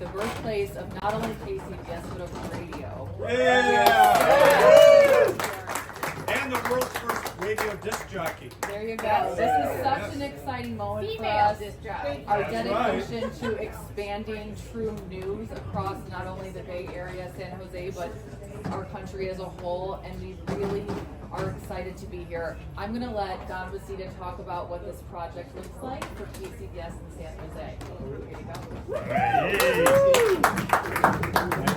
the birthplace of not only KCBS but of radio. And the world's first radio disc jockey. There you go. This is such an exciting moment for us. Our dedication to expanding true news across not only the Bay Area, San Jose, but our country as a whole, and we really are excited to be here. I'm going to let Don Wasita talk about what this project looks like for KCBS in San Jose. Here you go.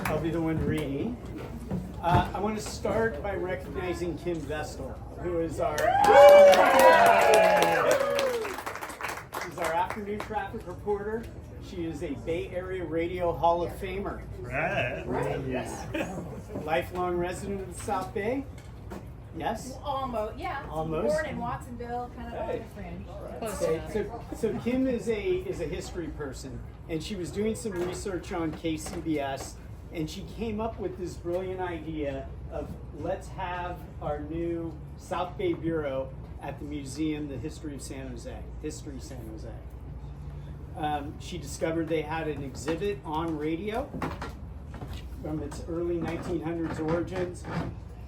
I'll be the one reading. I want to start by recognizing Kim Vestal, who is our afternoon traffic reporter. She is a Bay Area Radio Hall of Famer. Right. Yes. Lifelong resident of the South Bay. Yes? Almost, yeah. Almost. Born in Watsonville, kind of on the fringe. So Kim is a history person, and she was doing some research on KCBS, and she came up with this brilliant idea of let's have our new South Bay Bureau at the museum, the History of San Jose. She discovered they had an exhibit on radio from its early 1900s origins,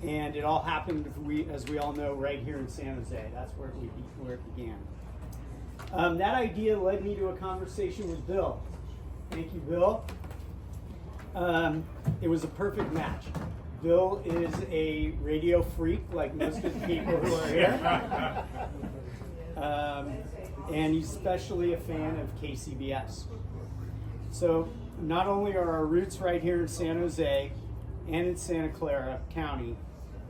and it all happened, as we all know, right here in San Jose. That's where it began. That idea led me to a conversation with Bill. Thank you, Bill. It was a perfect match. Bill is a radio freak, like most of the people who are here. And he's especially a fan of KCBS. So not only are our roots right here in San Jose and in Santa Clara County,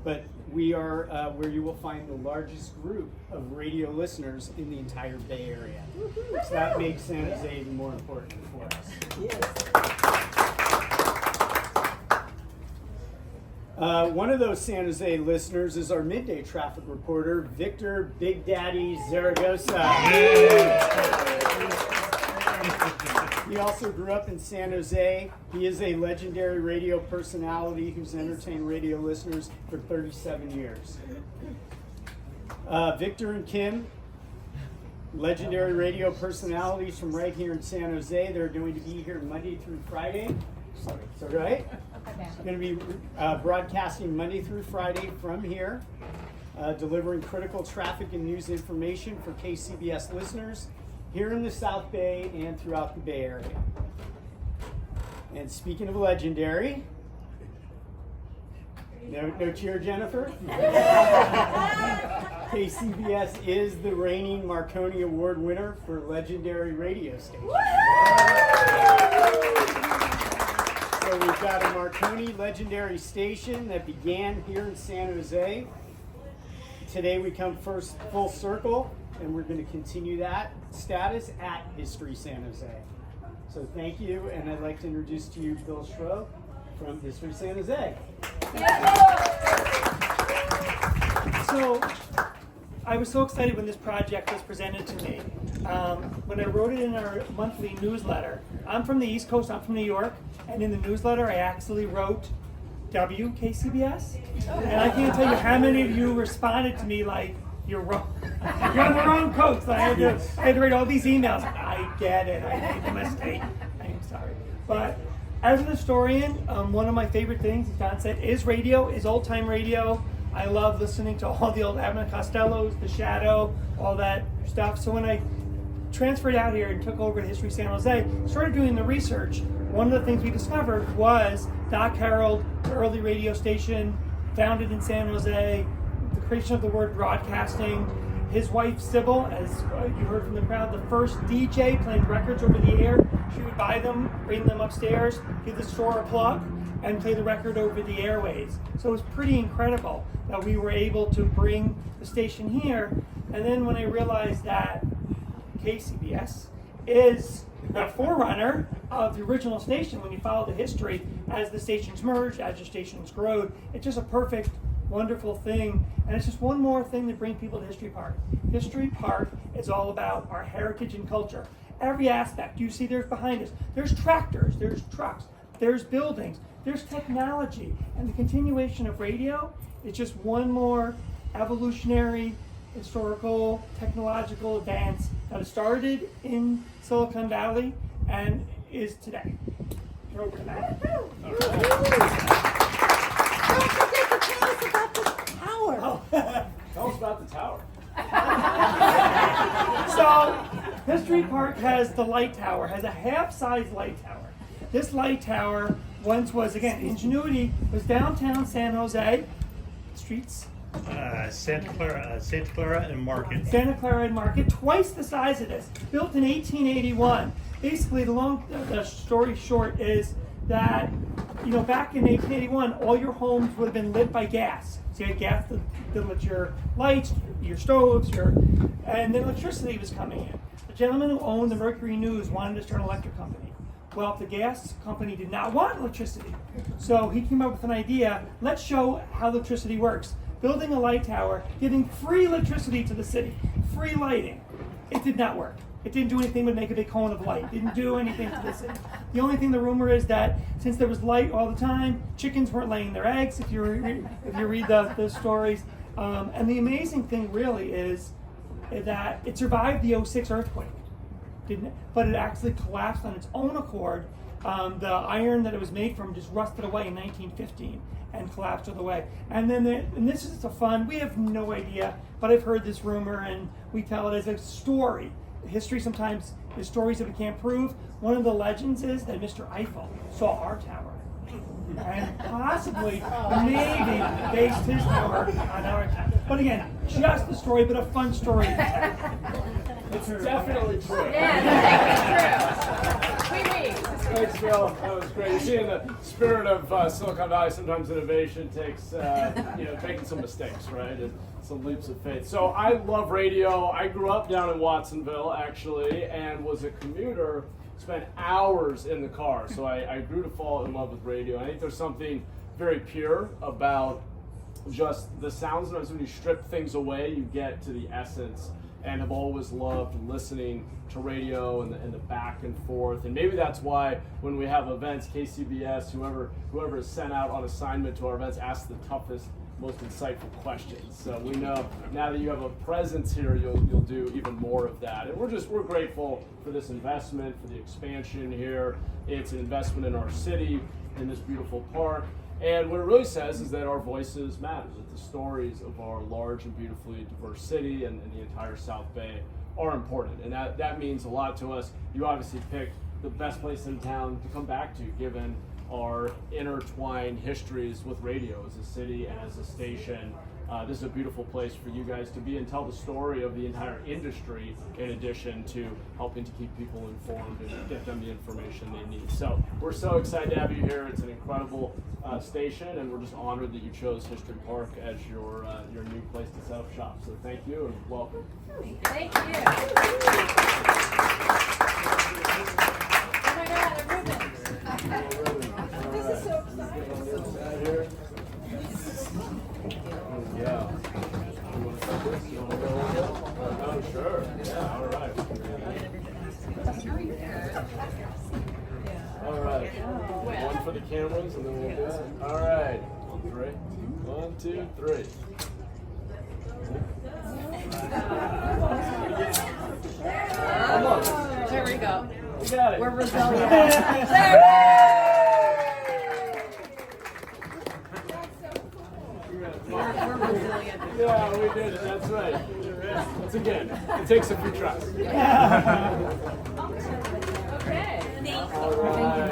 but we are where you will find the largest group of radio listeners in the entire Bay Area. So that makes San Jose even more important for us. Yes. One of those San Jose listeners is our midday traffic reporter, Victor Big Daddy Zaragoza. He also grew up in San Jose. He is a legendary radio personality who's entertained radio listeners for 37 years. Victor and Kim, legendary radio personalities from right here in San Jose. They're going to be here Monday through Friday. Is that right? Going to be broadcasting Monday through Friday from here, delivering critical traffic and news information for KCBS listeners here in the South Bay and throughout the Bay Area. And speaking of legendary, no cheer, Jennifer? KCBS is the reigning Marconi Award winner for legendary radio station. So we've got a Marconi legendary station that began here in San Jose. Today we come first full circle, and we're going to continue that status at History San Jose. So thank you, and I'd like to introduce to you Bill Schroe from History San Jose. So I was so excited when this project was presented to me. When I wrote it in our monthly newsletter, I'm from the East Coast, I'm from New York, and in the newsletter I actually wrote WKCBS. And I can't tell you how many of you responded to me like, you're wrong. You're on the wrong coast. I had to write all these emails. I get it. I made the mistake. I'm sorry. But as an historian, one of my favorite things, as Don said, is radio, is old-time radio. I love listening to all the old Abbott and Costellos, The Shadow, all that stuff. So when I transferred out here and took over History San Jose, started doing the research, one of the things we discovered was Doc Harold, the early radio station, founded in San Jose, the creation of the word broadcasting. His wife, Sybil, as you heard from the crowd, the first DJ playing records over the air. She would buy them, bring them upstairs, give the store a plug, and play the record over the airways. So it was pretty incredible that we were able to bring the station here. And then when I realized that KCBS is the forerunner of the original station, when you follow the history, as the stations merged, as the stations grew, it's just a perfect, wonderful thing. And it's just one more thing to bring people to History Park. History Park is all about our heritage and culture. Every aspect. You see there's behind us. There's tractors, there's trucks, there's buildings, there's technology. And the continuation of radio is just one more evolutionary, historical, technological advance that started in Silicon Valley and is today. Turn over to Matt. Don't forget to tell us about the tower. Oh. Tell us about the tower. So, History Park has the light tower, has a half-size light tower. This light tower once was, again, Ingenuity, was downtown San Jose, streets, Santa Clara and Market. Santa Clara and Market, twice the size of this, built in 1881. Basically, the story short is that, back in 1881, all your homes would have been lit by gas. So you had gas to lit your lights, your stoves, and then electricity was coming in. The gentleman who owned the Mercury News wanted to start an electric company. Well, the gas company did not want electricity. So he came up with an idea, let's show how electricity works. Building a light tower, giving free electricity to the city, free lighting. It did not work. It didn't do anything but make a big cone of light. It didn't do anything to the city. The only thing, the rumor is that since there was light all the time, chickens weren't laying their eggs, if you read the stories. And the amazing thing really is that it survived the '06 earthquake. But it actually collapsed on its own accord. The iron that it was made from just rusted away in 1915 and collapsed all the way. And then, and this is a fun, we have no idea, but I've heard this rumor and we tell it as a story. History sometimes is stories that we can't prove. One of the legends is that Mr. Eiffel saw our tower and possibly, maybe based his tower on our tower. But again, just a story, but a fun story. It's definitely true. Yeah, that's true. Thanks, Bill. That was great. You see, in the spirit of Silicon Valley, sometimes innovation takes, making some mistakes, right? And some leaps of faith. So I love radio. I grew up down in Watsonville, actually, and was a commuter. Spent hours in the car. So I grew to fall in love with radio. I think there's something very pure about just the sounds. Sometimes when you strip things away, you get to the essence. And have always loved listening to radio and the back and forth. And maybe that's why when we have events, KCBS, whoever is sent out on assignment to our events, asks the toughest, most insightful questions. So we know now that you have a presence here, you'll do even more of that. And we're grateful for this investment, for the expansion here. It's an investment in our city, in this beautiful park. And what it really says is that our voices matter, that the stories of our large and beautifully diverse city and the entire South Bay are important. And that means a lot to us. You obviously picked the best place in town to come back to, given our intertwined histories with radio as a city and as a station. This is a beautiful place for you guys to be and tell the story of the entire industry, in addition to helping to keep people informed and get them the information they need. So we're so excited to have you here. It's an incredible station, and we're just honored that you chose History Park as your new place to set up shop. So thank you and welcome. Thank you. Oh my God, a ribbon. This is so exciting. Yeah. You want to start this? You want to go over here? Oh, sure. Yeah, all right. All right. One for the cameras, and then we'll do it. All right. 3. 1, 2, 3. Come on. There we go. We got it. We're resilient. We're resilient. Yeah, we did it. That's right. Once again, it takes a few tries. Okay. All right.